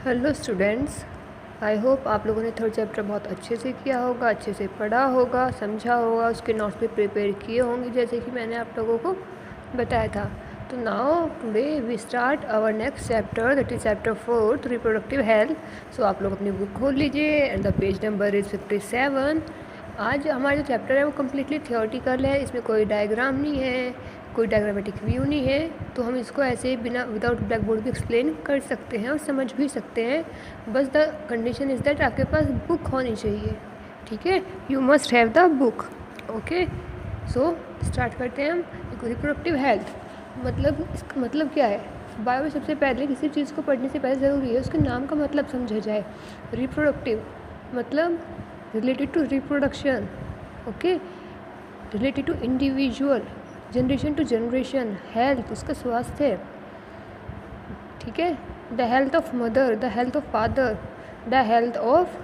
Hello students, I hope आप लोगों ने थर्ड चैप्टर बहुत अच्छे से किया होगा, अच्छे से पढ़ा होगा, समझा होगा, उसके नोट्स भी प्रिपेयर किए होंगे जैसे कि मैंने आप लोगों को बताया था। तो now today we start our next chapter, that is chapter 4 reproductive health. So आप लोग अपनी बुक खोल लीजिए and the page number is 57। आज हमारा जो चैप्टर है वो कम्प्लीटली थियोरटिकल है, इसमें कोई डायग्राम नहीं है, कोई डायग्रामेटिक व्यू नहीं है, तो हम इसको ऐसे बिना विदाउट ब्लैक बोर्ड भी एक्सप्लेन कर सकते हैं और समझ भी सकते हैं। बस द कंडीशन इज़ दैट आपके पास बुक होनी चाहिए, ठीक है। You must have the book, okay. So start करते हैं हम। रिप्रोडक्टिव हेल्थ मतलब, इसका मतलब क्या है? बायो में सबसे पहले किसी चीज़ को पढ़ने से पहले ज़रूरी है उसके नाम का मतलब समझा जाए। रिप्रोडक्टिव मतलब related to reproduction, okay, related to individual, generation to generation, health उसका स्वास्थ्य है, ठीक है। The health of mother, the health of father, the health of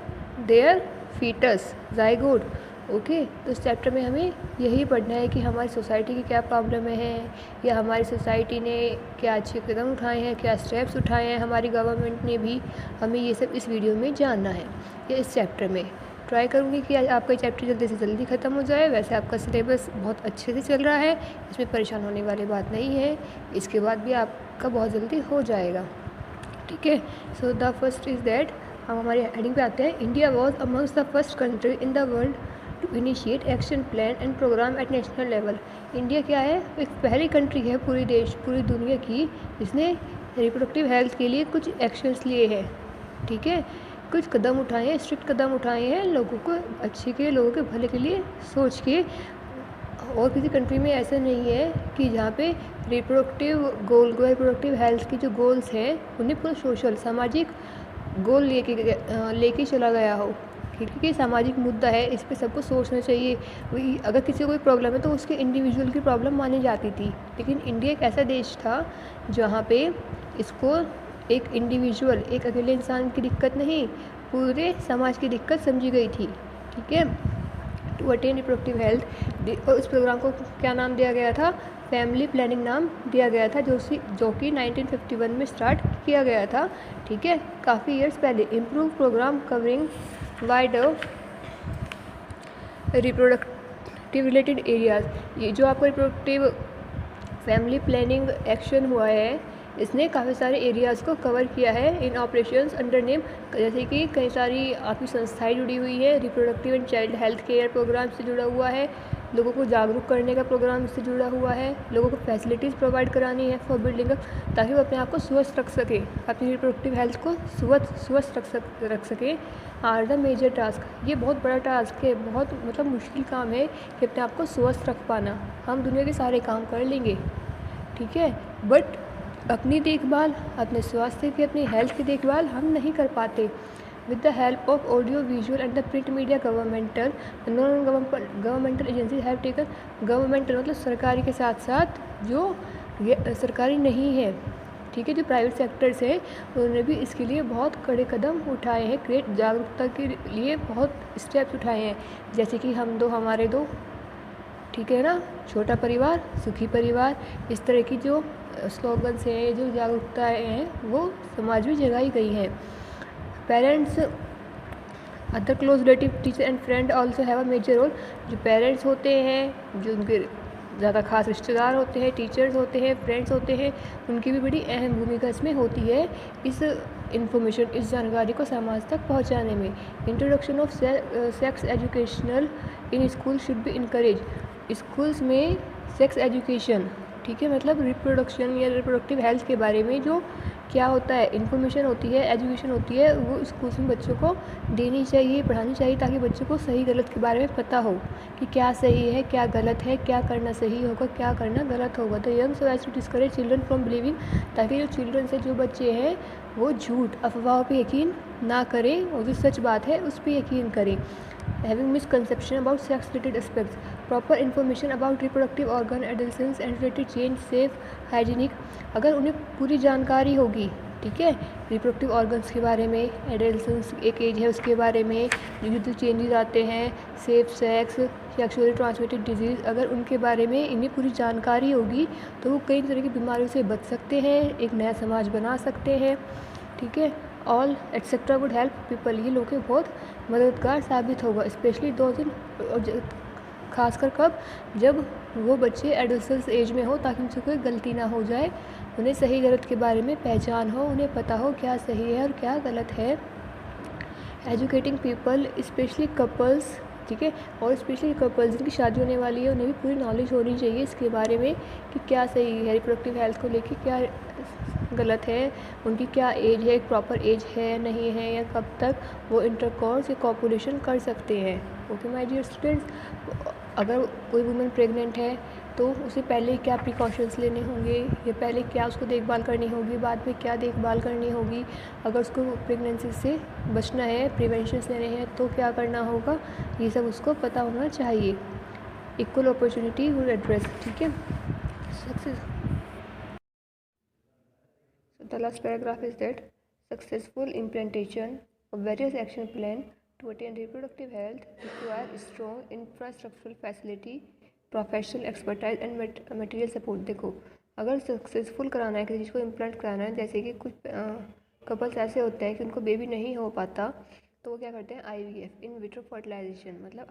their foetus, zygote, okay. तो इस चैप्टर में हमें यही पढ़ना है कि हमारी सोसाइटी की क्या प्रॉब्लम है, या हमारी सोसाइटी ने क्या अच्छे कदम उठाए हैं, क्या स्टेप्स उठाए हैं, हमारी गवर्नमेंट ने भी, हमें ये सब इस वीडियो में जानना है, या इस चैप्टर में। ट्राई करूँगी कि आपका चैप्टर जल्दी से जल्दी ख़त्म हो जाए। वैसे आपका सिलेबस बहुत अच्छे से चल रहा है, इसमें परेशान होने वाली बात नहीं है, इसके बाद भी आपका बहुत जल्दी हो जाएगा, ठीक है। So the first is that, हम हमारी हेडिंग पे आते हैं। India was amongst the first country in the world to initiate action plan and programme at national level. India क्या है? एक पहली कंट्री है पूरी दुनिया की जिसने रिप्रोडक्टिव हेल्थ के लिए कुछ एक्शंस लिए हैं, ठीक है, कुछ कदम उठाए हैं, स्ट्रिक्ट कदम उठाए हैं, लोगों को अच्छे के, लोगों के भले के लिए सोच के। और किसी कंट्री में ऐसा नहीं है कि जहाँ पे रिप्रोडक्टिव हेल्थ की जो गोल्स हैं उन्हें पूरा सोशल सामाजिक गोल लेके चला गया हो, क्योंकि सामाजिक मुद्दा है, इस पे सबको सोचना चाहिए। अगर किसी को कोई प्रॉब्लम है तो उसके इंडिविजुअल की प्रॉब्लम मानी जाती थी, लेकिन इंडिया एक ऐसा देश था जहाँ पे इसको एक इंडिविजुअल, एक अकेले इंसान की दिक्कत नहीं, पूरे समाज की दिक्कत समझी गई थी, ठीक है। टू अटेन रिप्रोडक्टिव हेल्थ, और इस प्रोग्राम को क्या नाम दिया गया था? फैमिली प्लानिंग नाम दिया गया था, जो कि 1951 में स्टार्ट किया गया था, ठीक है, काफ़ी ईयर्स पहले। Improve programme covering wide reproductive related areas, ये जो आपका रिप्रोडक्टिव फैमिली प्लानिंग एक्शन हुआ है, इसने काफ़ी सारे एरियाज़ को कवर किया है इन ऑपरेशंस अंडर नेम, जैसे कि कई सारी आपकी संस्थाएं जुड़ी हुई है, reproductive and child health care programme से जुड़ा हुआ है, लोगों को जागरूक करने का प्रोग्राम इससे जुड़ा हुआ है, लोगों को फैसिलिटीज़ प्रोवाइड करानी है फॉर बिल्डिंग अप, ताकि वो अपने आप को स्वस्थ रख सके, अपनी रिप्रोडक्टिव हेल्थ को स्वस्थ रख सके। आर द मेजर टास्क, ये बहुत बड़ा टास्क है, बहुत मतलब मुश्किल काम है कि अपने आप को स्वस्थ रख पाना। हम दुनिया के सारे काम कर लेंगे, ठीक है, बट अपनी देखभाल, अपने स्वास्थ्य की, अपनी हेल्थ की देखभाल हम नहीं कर पाते। With the help of audio visual and the print media, non governmental agency have taken, governmental मतलब सरकारी के साथ साथ जो सरकारी नहीं है, ठीक है, जो प्राइवेट सेक्टर्स हैं उन्होंने भी इसके लिए बहुत कड़े कदम उठाए हैं, क्रिएट जागरूकता के लिए बहुत स्टेप्स उठाए हैं, जैसे कि हम दो हमारे दो, ठीक है ना, छोटा परिवार सुखी परिवार, इस तरह की जो स्लोगन्स हैं, जो जागरूकताएँ हैं, वो समाज में जगाई गई हैं। Parents, other close relative, teacher and friend also have a major role, जो पेरेंट्स होते हैं, जो उनके ज़्यादा खास रिश्तेदार होते हैं, टीचर्स होते हैं, फ्रेंड्स होते हैं, उनकी भी बड़ी अहम भूमिका इसमें होती है इस इन्फॉर्मेशन, इस जानकारी को समाज तक पहुंचाने में। Introduction of sex educational in school should be encourage, schools में सेक्स एजुकेशन, ठीक है, मतलब रिप्रोडक्शन या रिप्रोडक्टिव हेल्थ के बारे में जो क्या होता है, इन्फॉर्मेशन होती है, एजुकेशन होती है, वो स्कूल्स में बच्चों को देनी चाहिए, पढ़ानी चाहिए, ताकि बच्चों को सही गलत के बारे में पता हो कि क्या सही है, क्या गलत है, क्या करना सही होगा, क्या करना गलत होगा। The young so age to discourage children from believing, ताकि जो चिल्ड्रन से, जो बच्चे हैं, वो झूठ अफवाह पे यकीन ना करें और जो सच बात है उस पर यकीन करें। Having misconception about sex related aspects, proper information about reproductive organ, adolescence and related change, safe, hygienic, अगर उन्हें पूरी जानकारी होगी, ठीक है, रिप्रोडक्टिव ऑर्गन्स के बारे में, एडोलेसेंस एक एज है उसके बारे में, जो चेंजेस आते हैं, safe sex, sexually transmitted disease, अगर उनके बारे में इन्हें पूरी जानकारी होगी तो वो कई तरह की बीमारियों से बच सकते हैं, एक नया समाज बना सकते हैं, ठीक है। All etcetera would help people, ये लोगों के बहुत मददगार साबित होगा, स्पेशली दोज इन, खासकर कब, जब वो बच्चे एडोलसेंस एज में हो, ताकि उनसे कोई गलती ना हो जाए, उन्हें सही गलत के बारे में पहचान हो, उन्हें पता हो क्या सही है और क्या गलत है। एजुकेटिंग पीपल स्पेशली कपल्स, ठीक है, और स्पेशली कपल्स जिनकी शादी होने वाली है उन्हें भी पूरी नॉलेज होनी चाहिए इसके बारे में कि क्या सही है, रिप्रोडक्टिव हेल्थ को लेके क्या गलत है, उनकी क्या एज है, एक प्रॉपर एज है नहीं है, या कब तक वो इंटरकॉर्स या कॉपुलेशन कर सकते हैं। ओके माय डियर स्टूडेंट्स, अगर कोई वुमेन प्रेग्नेंट है तो उसे पहले क्या प्रिकॉशंस लेने होंगे, या पहले क्या उसको देखभाल करनी होगी, बाद में क्या देखभाल करनी होगी, अगर उसको प्रेगनेंसी से बचना है, प्रिवेंशंस लेने हैं तो क्या करना होगा, ये सब उसको पता होना चाहिए। इक्वल अपॉर्चुनिटी वुड एड्रेस, ठीक है। Success, the last paragraph is that successful implementation of various action plan to attain reproductive health require strong infrastructural facility, professional expertise and material support. देखो, अगर सक्सेसफुल कराना है किसी चीज़ को इम्प्लांट कराना है, जैसे कि कुछ कपल्स ऐसे होते हैं कि उनको बेबी नहीं हो पाता, तो वो क्या करते हैं, IVF, इन विट्रो फर्टिलाइजेशन, मतलब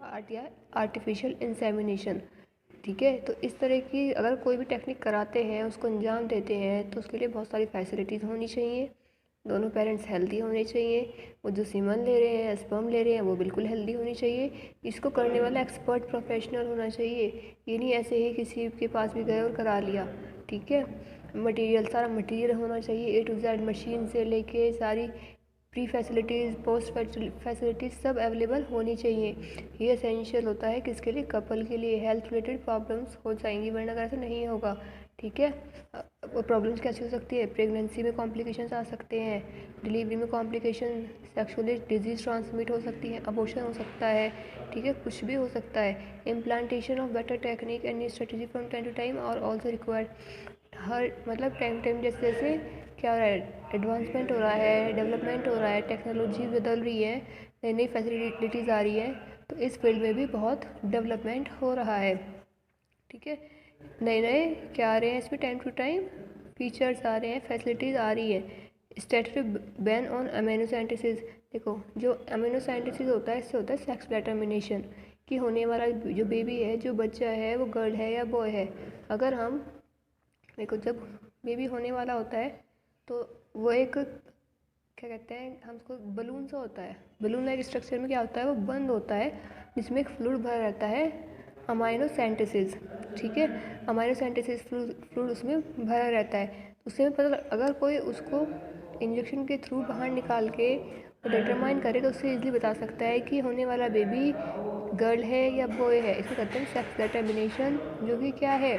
आर्टिफिशियल इंसेमिनेशन, ठीक है। तो इस तरह की अगर कोई भी टेक्निक कराते हैं, उसको अंजाम देते हैं, तो उसके लिए बहुत सारी फैसिलिटीज़ होनी चाहिए, दोनों पेरेंट्स हेल्दी होने चाहिए, वो जो सीमन ले रहे हैं, स्पर्म ले रहे हैं, वो बिल्कुल हेल्दी होनी चाहिए, इसको करने वाला एक्सपर्ट प्रोफेशनल होना चाहिए, ये नहीं ऐसे ही किसी के पास भी गए और करा लिया, ठीक है। मटेरियल, सारा मटेरियल होना चाहिए, A to Z, मशीन से लेके सारी प्री फैसिलिटीज़, पोस्ट फैसिलिटीज़ सब अवेलेबल होनी चाहिए। ये एसेंशियल होता है किसके लिए, कपल के लिए। हेल्थ रिलेटेड प्रॉब्लम्स हो जाएंगी, वरना अगर ऐसा नहीं होगा, ठीक है। वो प्रॉब्लम्स कैसी हो सकती है, प्रेगनेंसी में कॉम्प्लिकेशंस आ सकते हैं, डिलीवरी में कॉम्प्लिकेशन, सेक्सुअली डिजीज़ ट्रांसमिट हो सकती है, अबॉर्शन हो सकता है, ठीक है, कुछ भी हो सकता है। Implantation of better technique and strategy from time to time और ऑल्सो रिक्वायर्ड, हर मतलब टाइम जैसे जैसे क्या हो रहा है, एडवांसमेंट हो रहा है, डेवलपमेंट हो रहा है, टेक्नोलॉजी बदल रही है, नई नई फैसिलिटीज़ आ रही है, तो इस फील्ड में भी बहुत डेवलपमेंट हो रहा है, ठीक है। नए नए क्या आ रहे हैं इसमें, टाइम टू टाइम फीचर्स आ रहे हैं, फैसिलिटीज़ आ रही है। स्टैट्यूटरी बैन ऑन अमीनो साइंटिसिस, देखो जो अमीनो साइंटिसिस होता है, इससे होता है सेक्स डिटर्मिनेशन, कि होने वाला जो बेबी है, जो बच्चा है, वो गर्ल है या बॉय है। अगर हम देखो, जब बेबी होने वाला होता है तो वो एक क्या कहते हैं, हम उसको बलून सा होता है, बलून लाइक स्ट्रक्चर में क्या होता है, वो बंद होता है, जिसमें एक फ्लूइड भरा रहता है, अमाइनो सेंटेसिस, ठीक है। अमाइनो सेंटेसिस फ्लूइड उसमें भरा रहता है, उससे पता, अगर कोई उसको इंजेक्शन के थ्रू बाहर निकाल के डिटरमाइन करे तो उससे इजीली बता सकता है कि होने वाला बेबी गर्ल है या बॉय है। इसको कहते हैं सेक्स डिटर्मिनेशन, जो कि क्या है,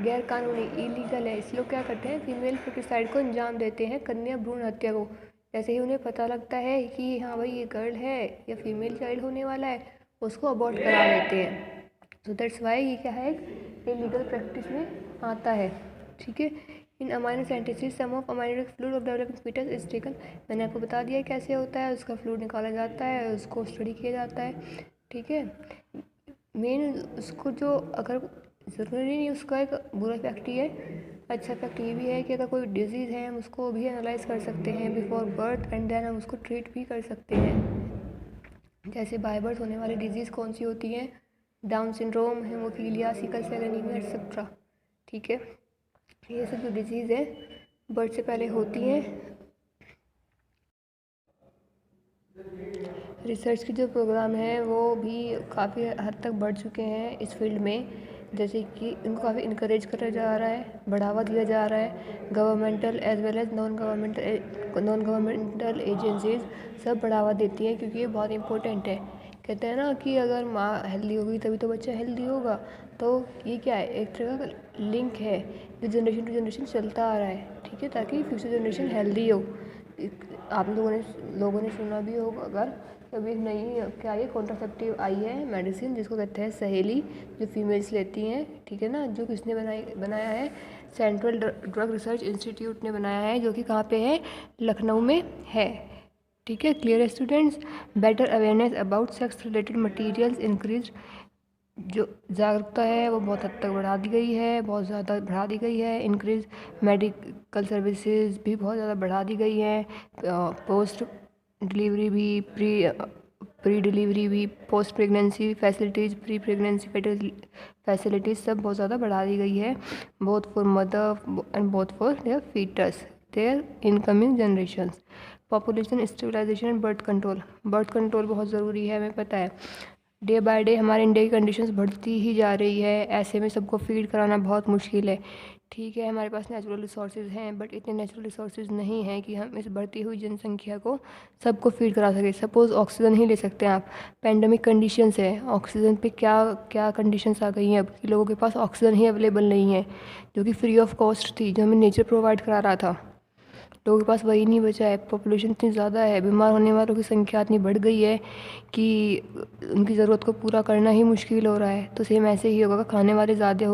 गैर कानूनी, इलीगल है। इस लोग क्या करते हैं, फीमेल फर्टिसाइड को अंजाम देते हैं, कन्या भ्रूण हत्या को। जैसे ही उन्हें पता लगता है कि हाँ भाई ये गर्ल है या फीमेल चाइल्ड होने वाला है, उसको अबॉर्ट करा लेते हैं। सो दैट्स वाई ये क्या है, इलीगल प्रैक्टिस में आता है, ठीक है। In amniocentesis some of अमाइनो fluid of developing foetus is taken, मैंने आपको बता दिया कैसे होता है, उसका फ्लूइड निकाला जाता है, उसको स्टडी किया जाता है, ठीक है। मेन उसको जो, अगर ज़रूरी नहीं उसका एक बुरा इफेक्ट ही है, अच्छा इफेक्ट ये भी है कि अगर कोई डिजीज़ है हम उसको भी एनालाइज कर सकते हैं बिफोर बर्थ, एंड देन हम उसको ट्रीट भी कर सकते हैं। जैसे बाय बर्थ होने वाली डिजीज़ कौन सी होती हैं, Down syndrome, haemophilia, sickle cell anaemia etcetera, ठीक है। ये सब जो डिजीज़ है बर्थ से पहले होती हैं। रिसर्च के जो प्रोग्राम हैं वो भी काफ़ी हद तक बढ़ चुके हैं इस फील्ड में, जैसे कि इनको काफ़ी इनकरेज करा जा रहा है, बढ़ावा दिया जा रहा है। Governmental as well as non governmental agencies सब बढ़ावा देती हैं, क्योंकि ये बहुत इंपॉर्टेंट है। कहते हैं ना कि अगर माँ हेल्दी होगी तभी तो बच्चा हेल्दी होगा, तो ये क्या है, एक तरह का लिंक है जो जनरेशन टू जनरेशन चलता आ रहा है, ठीक है, ताकि फ्यूचर जनरेशन हेल्दी हो। आप लोगों ने सुना भी होगा, अगर कभी नई क्या ये कॉन्ट्रासेप्टिव आई है मेडिसिन, जिसको कहते हैं सहेली, जो फीमेल्स लेती हैं, ठीक है ना, जो किसने बनाया है, सेंट्रल ड्रग रिसर्च इंस्टीट्यूट ने बनाया है, जो कि कहाँ पे है, लखनऊ में है, ठीक है। क्लियर है students, better awareness about sex related materials increase जो जागरूकता है वो बहुत हद तक बढ़ा दी गई है, बहुत ज़्यादा बढ़ा दी गई है। इंक्रीज मेडिकल सर्विसेज भी बहुत ज़्यादा बढ़ा दी गई है। पोस्ट डिलीवरी भी, प्री डिलीवरी भी, post pregnancy facilities, pre pregnancy facilities सब बहुत ज़्यादा बढ़ा दी गई है, both for mother and both for their foetus, their incoming generations. Population stabilisation and birth control बहुत ज़रूरी है, हमें पता है। डे बाय डे हमारे इंडिया की कंडीशंस बढ़ती ही जा रही है, ऐसे में सबको फीड कराना बहुत मुश्किल है। ठीक है, हमारे पास नेचुरल रिसोर्सेज हैं, बट इतने नेचुरल रिसोर्सेज नहीं हैं कि हम इस बढ़ती हुई जनसंख्या को सबको फीड करा सकें। सपोज़ ऑक्सीजन ही ले सकते हैं आप, पेंडेमिक कंडीशंस है, ऑक्सीजन पे क्या क्या कंडीशंस आ गई हैं अब कि लोगों के पास ऑक्सीजन ही अवेलेबल नहीं है, जो कि फ्री ऑफ कॉस्ट थी, जो हमें नेचर प्रोवाइड करा रहा था। लोगों के पास वही नहीं बचा है। पॉपुलेशन इतनी ज़्यादा है, बीमार होने वालों की संख्या इतनी बढ़ गई है कि उनकी ज़रूरत को पूरा करना ही मुश्किल हो रहा है। तो सेम ऐसे ही होगा, खाने वाले ज़्यादा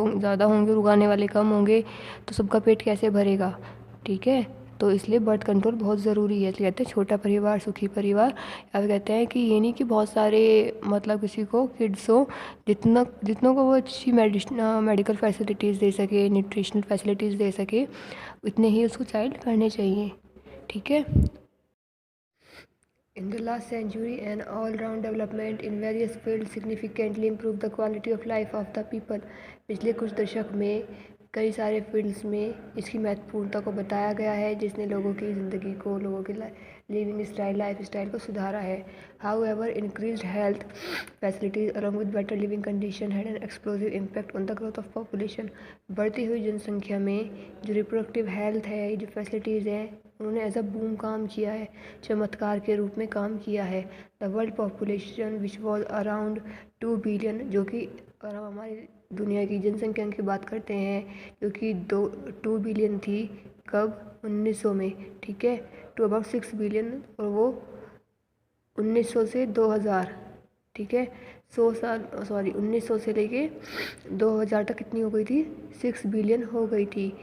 होंगे, उगाने वाले कम होंगे, तो सबका पेट कैसे भरेगा। ठीक है, तो इसलिए बर्थ कंट्रोल बहुत ज़रूरी है। इसलिए कहते हैं छोटा परिवार सुखी परिवार। अब कहते हैं कि ये नहीं कि बहुत सारे मतलब किसी को किड्स हो, जितनों को वो अच्छी मेडिकल फैसिलिटीज़ दे सके, न्यूट्रिशनल फैसिलिटीज़ दे सके, उतने ही उसको चाइल्ड करने चाहिए। ठीक है। In the last century, an all-round development in various fields significantly improved the quality of life of the people. पिछले कुछ दशक में कई सारे फील्ड्स में इसकी महत्वपूर्णता को बताया गया है, जिसने लोगों की ज़िंदगी को, लोगों की लिविंग स्टाइल, लाइफ स्टाइल को सुधारा है। However, increased health facilities along with better living condition had an explosive impact on the growth of population. बढ़ती हुई जनसंख्या में जो रिप्रोडक्टिव हेल्थ है, जो फैसिलिटीज़ हैं, उन्होंने एज अ बूम काम किया है, चमत्कार के रूप में काम किया है। The world population which was around 2 billion, जो कि अगर हम हमारी दुनिया की जनसंख्या की बात करते हैं, जो कि 2 बिलियन थी कब, 1900 में। ठीक है, टू अबाउट 6 बिलियन, और वो 1900 से 2000, ठीक है, 1900 से लेके 2000 तक कितनी हो गई थी, 6 बिलियन हो गई थी।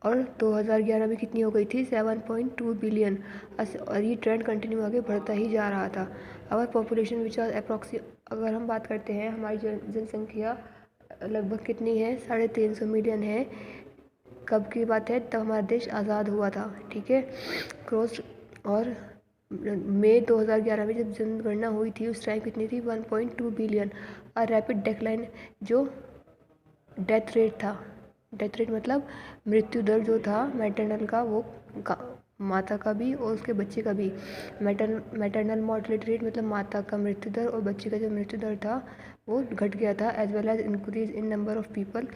और 2011 में कितनी हो गई थी, 7.2 बिलियन। और ये ट्रेंड कंटिन्यू आगे बढ़ता ही जा रहा था। अगर पॉपुलेशन विच अगर हम बात करते हैं, हमारी जनसंख्या लगभग कितनी है, 350 मिलियन है। कब की बात है, तब हमारा देश आज़ाद हुआ था। ठीक है, क्रॉस। और मई 2011 में जब जनगणना हुई थी, उस टाइम कितनी थी, 1.2 बिलियन। और रैपिड डेक्लाइन, जो डेथ रेट था, डेथ रेट मतलब मृत्यु दर जो था मैटरनल का, वो माता का भी और उसके बच्चे का भी। मैटरनल मॉर्टेलिटी रेट मतलब माता का मृत्यु दर और बच्चे का जो मृत्यु दर था वो घट गया था। As well as increase in number of people,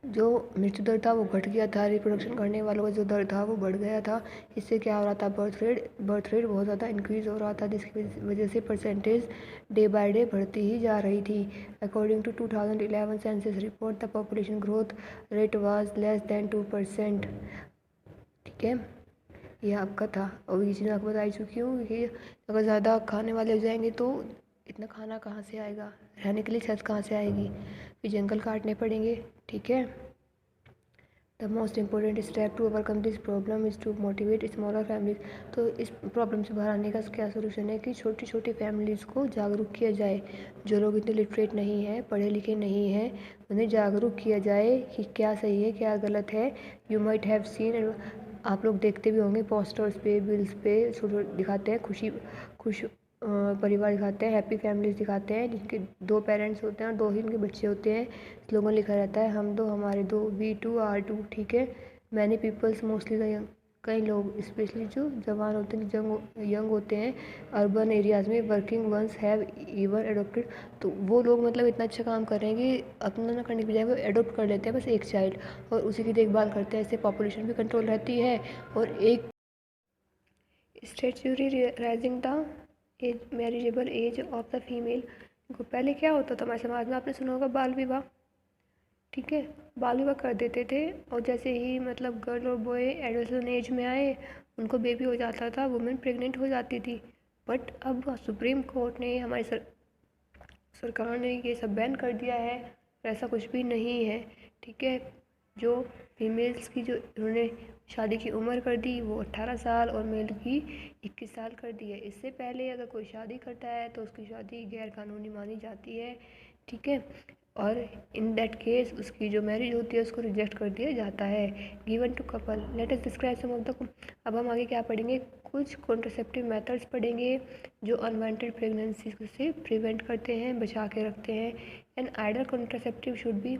जो मृत्यु दर था वो घट गया था, रिप्रोडक्शन करने वालों का जो दर था वो बढ़ गया था। इससे क्या हो रहा था, बर्थ रेट बहुत ज़्यादा इंक्रीज़ हो रहा था, जिसकी वजह से परसेंटेज डे बाय डे बढ़ती ही जा रही थी। According to 2011 census report, the population growth rate was less than 2%। ठीक है, ये आपका था। और ये चीज़ आपको बताई चुकी हूँ कि अगर ज़्यादा खाने वाले हो जाएंगे तो इतना खाना कहाँ से आएगा, रहने के लिए छत कहाँ से आएगी, फिर जंगल काटने पड़ेंगे। ठीक है, the most important step to overcome this problem is to motivate smaller families. तो इस प्रॉब्लम से बाहर आने का क्या सोल्यूशन है कि छोटी छोटी फैमिलीज़ को जागरूक किया जाए। जो लोग इतने लिटरेट नहीं हैं, पढ़े लिखे नहीं हैं, उन्हें जागरूक किया जाए कि क्या सही है क्या गलत है। यू माइट हैव सीन, आप लोग देखते भी होंगे पोस्टर्स पे, बिल्स पे दिखाते हैं खुश परिवार दिखाते हैं, हैप्पी फैमिलीज दिखाते हैं, जिनके 2 पेरेंट्स होते हैं और 2 ही उनके बच्चे होते हैं। स्लोगन लिखा रहता है, हम 2 हमारे 2, वी 2 आर 2। ठीक है, मैनी पीपल्स मोस्टली द कई लोग स्पेशली जो जवान होते हैं, यंग होते हैं अर्बन एरियाज़ में, working once have even adopted. तो वो लोग मतलब इतना अच्छा काम कर रहे हैं कि अपना ना करने की बजाय वो एडोप्ट कर लेते हैं बस एक चाइल्ड, और उसी की देखभाल करते हैं। इससे पॉपुलेशन भी कंट्रोल रहती है। और एक statutory raising the age marriageable age of the female. पहले क्या होता था हमारे समाज में, आपने सुना होगा बाल विवाह। ठीक है, बाल विवाह कर देते थे, और जैसे ही मतलब गर्ल और बॉय एडोलसेंट एज में आए, उनको बेबी हो जाता था, वुमेन प्रेग्नेंट हो जाती थी। बट अब सुप्रीम कोर्ट ने, हमारी सरकार ने ये सब बैन कर दिया है। ऐसा कुछ भी नहीं है। ठीक है, जो फीमेल्स की जो उन्होंने शादी की उम्र कर दी वो 18 साल, और मेल की 21 साल कर दी है। इससे पहले अगर कोई शादी करता है तो उसकी शादी गैर कानूनी मानी जाती है। ठीक है। और इन दैट केस उसकी जो मैरिज होती है उसको रिजेक्ट कर दिया जाता है। Given to couple, let us describe some of the. अब हम आगे क्या पढ़ेंगे, कुछ कॉन्ट्रासेप्टिव मेथड्स पढ़ेंगे जो अनवांटेड प्रेगनेंसी से प्रिवेंट करते हैं, बचा के रखते हैं। And ideal contraceptive should be,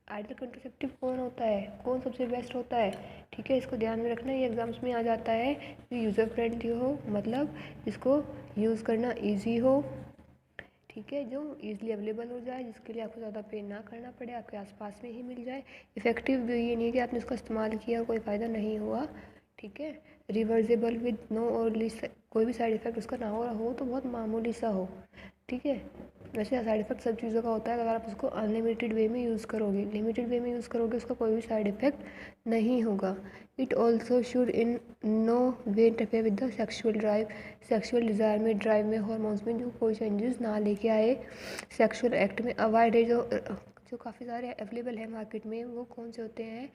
ideal contraceptive कौन होता है, कौन सबसे बेस्ट होता है, ठीक है, इसको ध्यान में रखना। ये एग्जाम्स में आ जाता है जो यूज़र फ्रेंडली हो, मतलब जिसको यूज़ करना ईजी हो, ठीक है, जो ईज़िली अवेलेबल हो जाए, जिसके लिए आपको ज़्यादा पे ना करना पड़े, आपके आसपास में ही मिल जाए। इफ़ेक्टिव भी ये नहीं कि आपने उसका इस्तेमाल किया कोई फ़ायदा नहीं हुआ, ठीक है। रिवर्सेबल विद नो और लीस्ट, कोई भी साइड इफ़ेक्ट उसका ना हो तो बहुत मामूली सा हो, ठीक है। वैसे साइड इफ़ेक्ट सब चीज़ों का होता है, अगर आप उसको अनलिमिटेड वे में यूज़ करोगे, लिमिटेड वे में यूज़ करोगे, उसका कोई भी साइड इफ़ेक्ट नहीं होगा। It also should in no way interfere with the sexual drive, sexual desire में, ड्राइव में, हॉर्मोन्स में जो कोई चेंजेस ना लेके आए सेक्शुअल एक्ट में। अवॉइड जो काफ़ी सारे अवेलेबल है मार्केट में, वो कौन से होते हैं,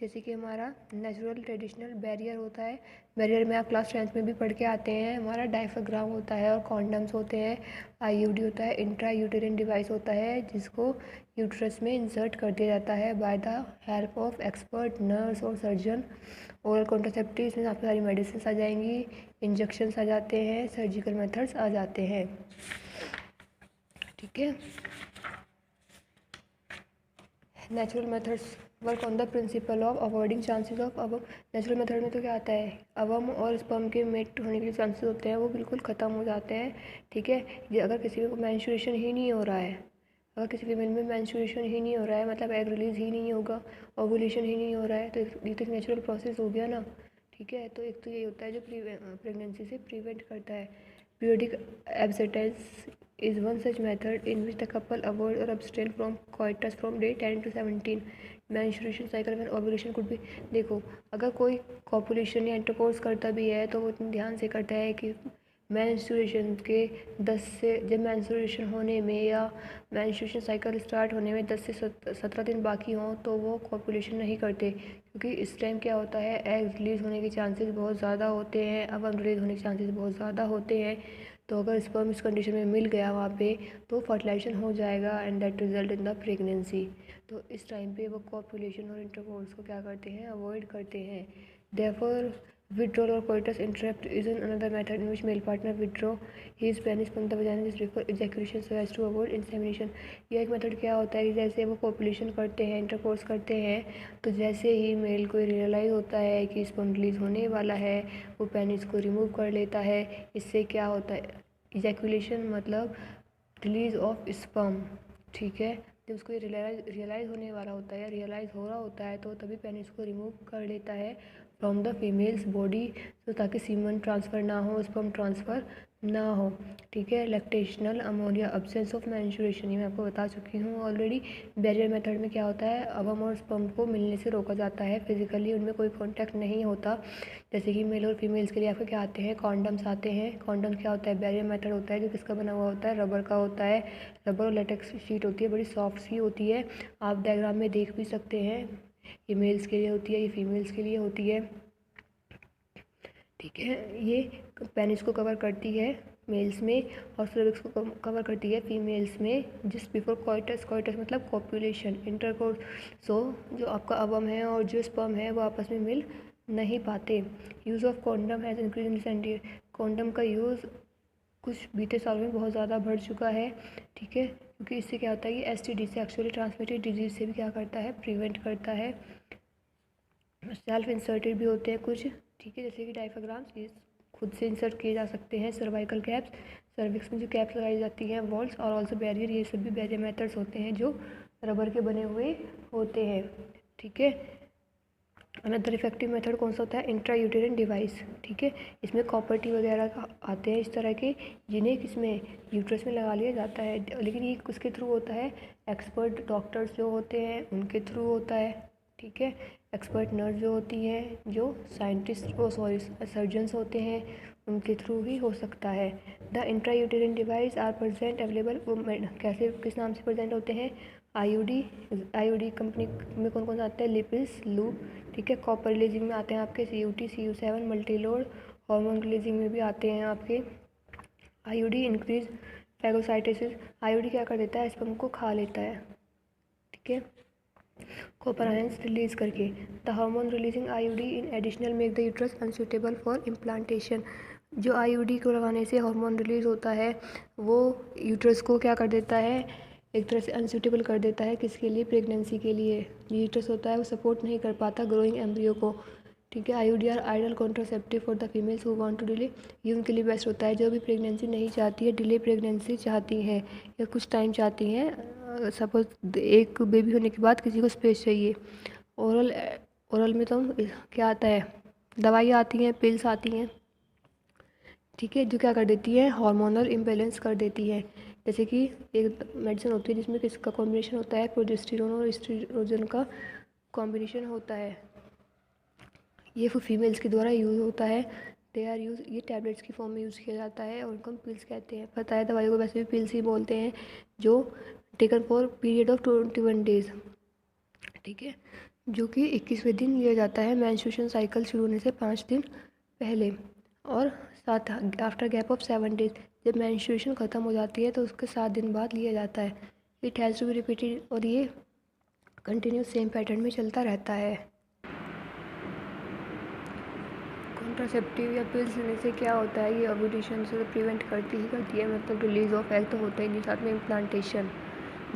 जैसे कि हमारा नेचुरल ट्रेडिशनल बैरियर होता है, बैरियर में आप क्लास 10th में भी पढ़ के आते हैं, हमारा डायफ्राग्राम होता है और कॉन्डम्स होते हैं, आईयूडी होता है, इंट्रा यूटेरिन डिवाइस होता है जिसको यूट्रस में इंसर्ट कर दिया जाता है by the help of expert nurse और सर्जन। ओरल कॉन्ट्रासेप्टिव, इसमें काफ़ी सारी मेडिसिन आ जाएंगी, इंजेक्शन्स आ जाते हैं, सर्जिकल मेथड्स आ जाते हैं, ठीक है। Natural methods work on the principle of avoiding chances of अवम। Natural method में तो क्या आता है, अवम और स्पर्म के मेट होने के चांसेस होते हैं वो बिल्कुल ख़त्म हो जाते हैं, ठीक है। ये अगर किसी को मेंस्ट्रुएशन ही नहीं हो रहा है, अगर किसी फीमेल में मेंस्ट्रुएशन ही नहीं हो रहा है, मतलब एग रिलीज ही नहीं होगा, ओवुलेशन ही नहीं हो रहा है, तो ये तो एक नेचुरल प्रोसेस हो गया ना, ठीक है। तो एक तो ये होता है जो प्रेगनेंसी से प्रिवेंट करता है। Periodic abstinence is one such method in which the couple avoid or abstain from coitus from day 10 to 17. menstruation cycle when ovulation could be, देखो अगर कोई कॉपुलेशन या इंटरकोर्स करता भी है तो वो इतने ध्यान से करता है कि मेंस्ट्रुएशन के 10 से, जब मेंस्ट्रुएशन होने में या मेंस्ट्रुएशन साइकिल स्टार्ट होने में 10 से 17 दिन बाकी हों तो वो कॉपुलेशन नहीं करते, क्योंकि इस टाइम क्या होता है, एग रिलीज़ होने के चांसेस बहुत ज़्यादा होते हैं, अवम रिलीज़ होने के चांसेस बहुत ज़्यादा होते हैं। तो अगर स्पर्म इस कंडीशन में मिल गया वहाँ पे तो फर्टिलाइजेशन हो जाएगा and that result in the pregnancy. तो इस टाइम पे वो कॉपुलेशन और इंटरकोर्स को क्या करते हैं, अवॉइड करते हैं। Therefore withdrawal or coitus interrupt is another method in which male partner withdraw his penis from the vagina just before ejaculation so as to avoid insemination। यह एक मेथड क्या होता है कि जैसे वो कॉपुलेशन करते हैं, इंटरकोर्स करते हैं, तो जैसे ही मेल को रियलाइज़ होता है कि स्पर्म रिलीज होने वाला है, वो पेनिस को रिमूव कर लेता है। इससे क्या होता है, इजैकुलेशन मतलब रिलीज ऑफ स्पर्म, ठीक है। जब उसको रियलाइज़ होने वाला होता है, रियलाइज़ हो रहा होता है, तो तभी पेनिस को रिमूव कर लेता है फ्रॉम द फीमेल्स बॉडी, तो ताकि सीमन ट्रांसफ़र ना हो, स्पर्म ट्रांसफ़र ना हो, ठीक है। Lactational ammonia, absence of menstruation, ये मैं आपको बता चुकी हूँ ऑलरेडी। बैरियर मेथड में क्या होता है, अवम और स्पर्म को मिलने से रोका जाता है, फिजिकली उनमें कोई कॉन्टैक्ट नहीं होता। जैसे कि मेल और फीमेल्स के लिए आपको क्या आते हैं, कॉन्डम्स आते हैं। कॉन्डम क्या होता है, बैरियर मेथड होता है जो किसका बना हुआ होता है, रबर का होता है। रबर और लेटेक्स शीट होती है, बड़ी सॉफ्ट सी होती है, आप डायग्राम में देख भी सकते हैं। ये मेल्स के लिए होती है, ये फीमेल्स के लिए होती है, ठीक है। ये पेनिस को कवर करती है मेल्स में और सर्विक्स को कवर करती है फीमेल्स में जस्ट बिफोर कॉइटस। कॉइटस मतलब कॉपुलेशन, इंटरकोर्स। सो जो आपका अवम है और जो स्पर्म है वो आपस में मिल नहीं पाते। Use of condom has increase in recent year, condom का यूज़ कुछ बीते सालों में बहुत ज़्यादा बढ़ चुका है, ठीक है, क्योंकि इससे क्या होता है, ये STD से, एक्चुअली ट्रांसमिटेड डिजीज से भी क्या करता है, प्रिवेंट करता है। सेल्फ इंसर्टेड भी होते हैं कुछ, ठीक है, जैसे कि डायफ्राग्राम्स, ये खुद से इंसर्ट किए जा सकते हैं। सर्वाइकल कैप्स, सर्विक्स में जो कैप्स लगाई जाती हैं, वॉल्स और ऑल्सो बैरियर, ये सब भी बैरियर मेथड्स होते हैं जो रबर के बने हुए होते हैं, ठीक है। अनदर इफेक्टिव मेथड कौन सा होता है, इंट्रा यूटेरिन डिवाइस, ठीक है। इसमें कॉपर टी वगैरह का आते हैं इस तरह के, जिन्हें किसमें, यूट्रस में लगा लिया जाता है, लेकिन ये किसके थ्रू होता है, एक्सपर्ट डॉक्टर्स जो होते हैं उनके थ्रू होता है, ठीक है। एक्सपर्ट नर्स जो होती हैं, जो साइंटिस्ट सर्जन्स होते हैं, उनके थ्रू ही हो सकता है। The intra uterine device are present available, वो कैसे, किस नाम से प्रेजेंट होते हैं, आईयूडी कंपनी में कौन कौन सा आता है, लिपिस, लूप, ठीक है। कॉपर रिलीजिंग में आते हैं आपके CUT, CU7, Multiload. Hormone releasing में भी आते हैं आपके। आईयूडी इंक्रीज फैगोसाइटोसिस, आईयूडी क्या कर देता है, स्पर्म को खा लेता है, ठीक है, कॉपर आयंस रिलीज करके। The hormone releasing IUD in additional make the uterus unsuitable for implantation. जो आईयूडी को लगाने से हार्मोन रिलीज होता है वो यूट्रस को क्या कर देता है, एक तरह से अनसूटेबल कर देता है, किसके लिए, प्रेगनेंसी के लिए। यूट्रस होता है वो सपोर्ट नहीं कर पाता ग्रोइंग एम्ब्रियो को, ठीक है। IUD are ideal contraceptive for the females who want to delay, ये उनके लिए बेस्ट होता है जो भी प्रेगनेंसी नहीं चाहती है, डिले प्रेगनेंसी चाहती हैं या कुछ टाइम चाहती हैं, सपोज एक बेबी होने के बाद किसी को स्पेस चाहिए। ओरल में तो क्या आता है, दवाइयाँ आती हैं, पिल्स आती हैं, ठीक है, जो क्या कर देती है, हार्मोनल इम्बेलेंस कर देती है। जैसे कि एक मेडिसिन होती है जिसमें किसका कॉम्बिनेशन होता है, प्रोजेस्टेरोन और एस्ट्रोजन का कॉम्बिनेशन होता है, ये फीमेल्स के द्वारा यूज़ होता है। दे आर यूज़, ये टैबलेट्स की फॉर्म में यूज़ किया जाता है और उनको हम पिल्स कहते हैं। पता है दवाइयों को वैसे भी पिल्स ही बोलते हैं, जो taken for period of 21 days, ठीक है, जो कि 21वें दिन लिया जाता है मेंस्ट्रुएशन साइकिल शुरू होने से 5 दिन पहले, और साथ आफ्टर गैप ऑफ 7 डेज, जब मेंस्ट्रुएशन ख़त्म हो जाती है तो उसके 7 दिन बाद लिया जाता है। It has to be repeated, और ये कंटिन्यूस सेम पैटर्न में चलता रहता है। कॉन्ट्रासेप्टिव या पिल्स लेने से क्या होता है, ये ओव्यूलेशन से प्रिवेंट करती है, मतलब रिलीज ऑफ एग तो होता ही नहीं, साथ में इम्प्लांटेशन,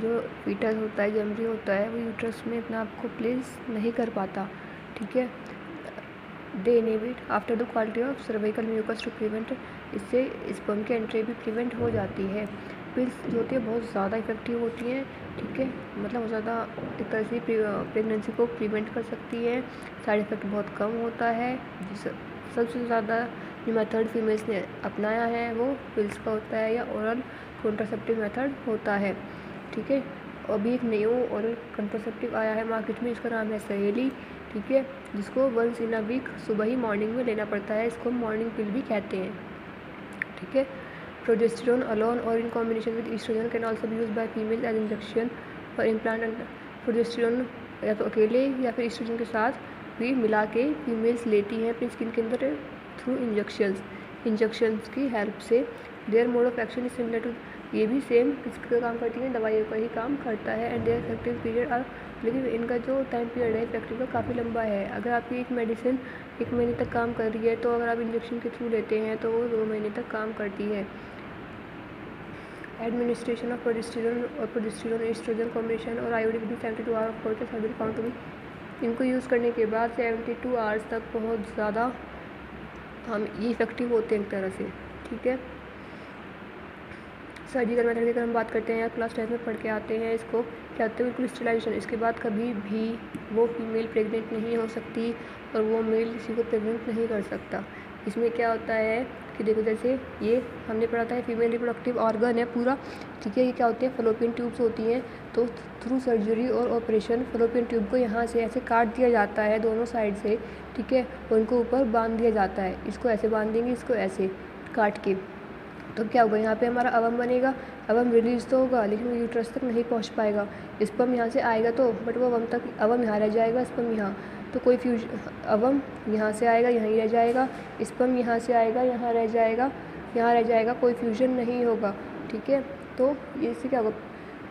जो फीटस होता है, जो एम्ब्रियो होता है, वो यूट्रस में अपने आप को प्लेस नहीं कर पाता, ठीक है। They inhibit after the quality of cervical mucus to prevent, इससे स्पर्म की एंट्री भी प्रिवेंट हो जाती है। पिल्स जो होती है बहुत ज़्यादा इफेक्टिव होती हैं, ठीक है, मतलब बहुत ज़्यादा एक तरह से प्रेगनेंसी को प्रिवेंट कर सकती है, साइड इफ़ेक्ट बहुत कम होता है। सबसे ज़्यादा जो मेथड फीमेल्स ने अपनाया है वो पिल्स का होता है या ओरल कॉन्ट्रासेप्टिव मेथड होता है, ठीक है। अभी एक न्यू ओरल कॉन्ट्रासेप्टिव आया है मार्केट में, इसका नाम है सहेली, ठीक है, जिसको वंस इन अ वीक सुबह ही मॉर्निंग में लेना पड़ता है, इसको मॉर्निंग पिल भी कहते हैं, ठीक है। प्रोजेस्टेरोन अलोन और in combination with estrogen can also be use by female as injection और इम्प्लांट। प्रोजेस्टेरोन या तो अकेले या फिर एस्ट्रोजन के साथ भी मिला के फीमेल्स लेती हैं अपनी स्किन के अंदर थ्रू इंजेक्शंस की हेल्प से। Their mode of action is similar to, ये भी सेम किसका काम करती है, दवाइयों का ही काम करता है। And their effective period are, लेकिन इनका जो टाइम पीरियड है इफेक्टिव का काफ़ी लंबा है। अगर आपकी एक मेडिसिन 1 महीने तक काम कर रही है तो अगर आप इंजेक्शन के थ्रू लेते हैं तो वो 2 महीने तक काम करती है। Administration of progesterone oestrogen combination और IUD with 72 hours for the surgery found to be, इनको यूज़ करने के बाद 72 आवर्स तक बहुत ज़्यादा हम ये इफेक्टिव होते हैं एक तरह से, ठीक है। सर्जिकल मेथड की अगर हम बात करते हैं या क्लास 10 में पढ़ के आते हैं, इसको क्या होता है, बिल्कुल स्टेलाइजेशन, इसके बाद कभी भी वो फीमेल प्रेग्नेंट नहीं हो सकती और वो मेल किसी को प्रेग्नेंट नहीं कर सकता। इसमें क्या होता है कि देखो, जैसे ये हमने पढ़ा था फीमेल रिप्रोडक्टिव ऑर्गन है पूरा, ठीक है, ये क्या होते हैं, फलोपियन ट्यूब्स होती हैं, तो थ्रू सर्जरी और ऑपरेशन फलोपियन ट्यूब को यहाँ से ऐसे काट दिया जाता है दोनों साइड से, ठीक है, और उनको ऊपर बांध दिया जाता है, इसको ऐसे बांध देंगे, इसको ऐसे काट के, तो क्या होगा, यहाँ पे हमारा अवम बनेगा, अवम रिलीज तो होगा लेकिन वो यूट्रस तक नहीं पहुँच पाएगा। स्पर्म यहाँ से आएगा तो, बट वो अवम यहाँ रह जाएगा, स्पर्म यहाँ, तो कोई अवम यहाँ से आएगा, यहीं रह जाएगा, स्पर्म यहाँ से आएगा, यहाँ रह जाएगा, कोई फ्यूजन नहीं होगा, ठीक है। तो इससे क्या होगा,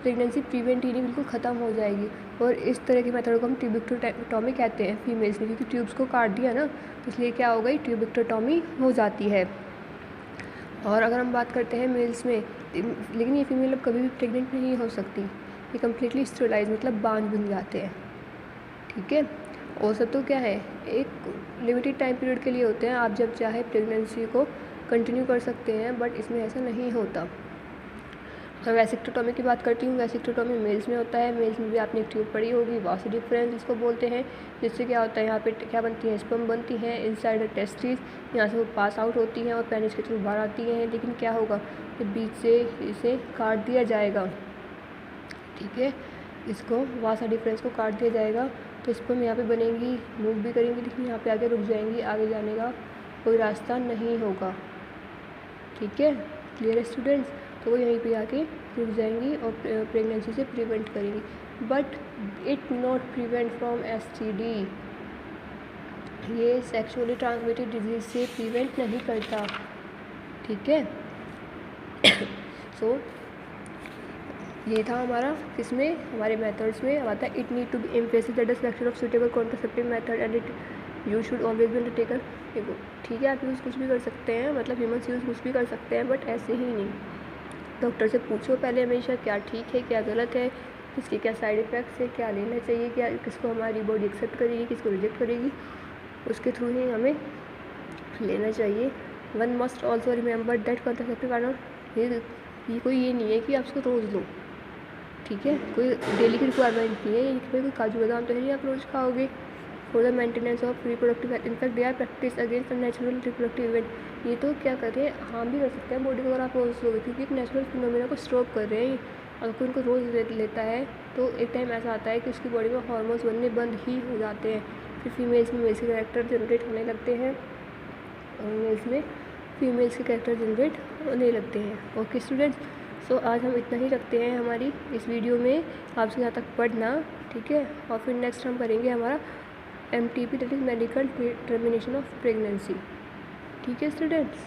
प्रेगनेंसी प्रिवेंट ही नहीं, बिल्कुल ख़त्म हो जाएगी। और इस तरह के मेथड को हम ट्यूबिक्टोटॉमी कहते हैं फीमेल्स में, क्योंकि ट्यूब्स को काट दिया ना, तो इसलिए क्या हो गई, ट्यूबिक्टोटॉमी हो जाती है। और अगर हम बात करते हैं मेल्स में, लेकिन ये फीमेल अब कभी भी प्रेग्नेंट नहीं हो सकती, ये कम्प्लीटली स्टेरिलाइज, मतलब बांझ बन जाते हैं, ठीक है। और सब तो क्या है, एक लिमिटेड टाइम पीरियड के लिए होते हैं, आप जब चाहे प्रेगनेंसी को कंटिन्यू कर सकते हैं, बट इसमें ऐसा नहीं होता। मैं वैसेक्टोटॉमी की बात करती हूँ, वैसेक्टोटॉमी मेल्स में होता है, मेल्स में भी आपने एक ट्यूब पड़ी होगी, वास डिफरेंस इसको बोलते हैं, जिससे क्या होता है, यहाँ पे क्या बनती है, स्पर्म बनती है इनसाइड द टेस्टिस, यहाँ से वो पास आउट होती हैं और पेनिस के थ्रू बाहर आती हैं, लेकिन क्या होगा, बीच से इसे काट दिया जाएगा, ठीक है, इसको वास डिफरेंस को काट दिया जाएगा, तो स्पर्म यहाँ पे बनेंगी, मूव भी करेंगी, लेकिन यहाँ पे आगे रुक जाएंगी, आगे जाने का कोई रास्ता नहीं होगा, ठीक है। क्लियर है स्टूडेंट्स, तो वो यहीं पे आके रुक जाएंगी और प्रेगनेंसी से प्रिवेंट करेंगी, but it not prevent from STD, ये सेक्सुअली ट्रांसमिटेड डिजीज से प्रिवेंट नहीं करता, ठीक है। सो ये था हमारा किसमें, हमारे मेथड्स में आता है it need to be emphasis that the selection of suitable contraceptive method and it you should always be undertaken. देखो ठीक है, आप यूज़ कुछ भी कर सकते हैं, मतलब ह्यूमन्स यूज़ कुछ भी कर सकते हैं, बट ऐसे ही नहीं। डॉक्टर से पूछो पहले हमेशा क्या ठीक है क्या गलत है, किसके क्या साइड इफ़ेक्ट्स है, क्या लेना चाहिए, क्या किसको हमारी बॉडी एक्सेप्ट करेगी, किसको रिजेक्ट करेगी, उसके थ्रू ही हमें लेना चाहिए। One must also remember that contraceptive are not, ये कोई ये नहीं है कि आप उसको रोज़ लो, ठीक है, कोई डेली की रिक्वायरमेंट नहीं है, ये कोई काजू बादाम तो है नहीं आप रोज़ खाओगे। For the maintenance of reproductive health, in fact they are practice against natural reproductive event. ये तो क्या कर रहे हैं, हार्म भी कर सकते हैं बॉडी को अगर आप रोज़ लोगे, क्योंकि एक नेचुरल फिनोमेना को स्टॉप कर रहे हैं। अगर कोई उनको रोज़ लेता है तो एक टाइम ऐसा आता है कि उसकी बॉडी में हार्मोन्स बनने बंद ही हो जाते हैं, फिर फीमेल्स में मेल्स के कैरेक्टर जनरेट होने लगते हैं और मेल्स में फीमेल्स के कैरेक्टर जनरेट होने लगते हैं। ओके स्टूडेंट्स, सो आज हम इतना ही रखते हैं हमारी इस वीडियो में, आपसे यहाँ तक पढ़ना, ठीक है, और फिर नेक्स्ट हम करेंगे हमारा MTP, that is medical termination of pregnancy. ठीक है स्टूडेंट्स।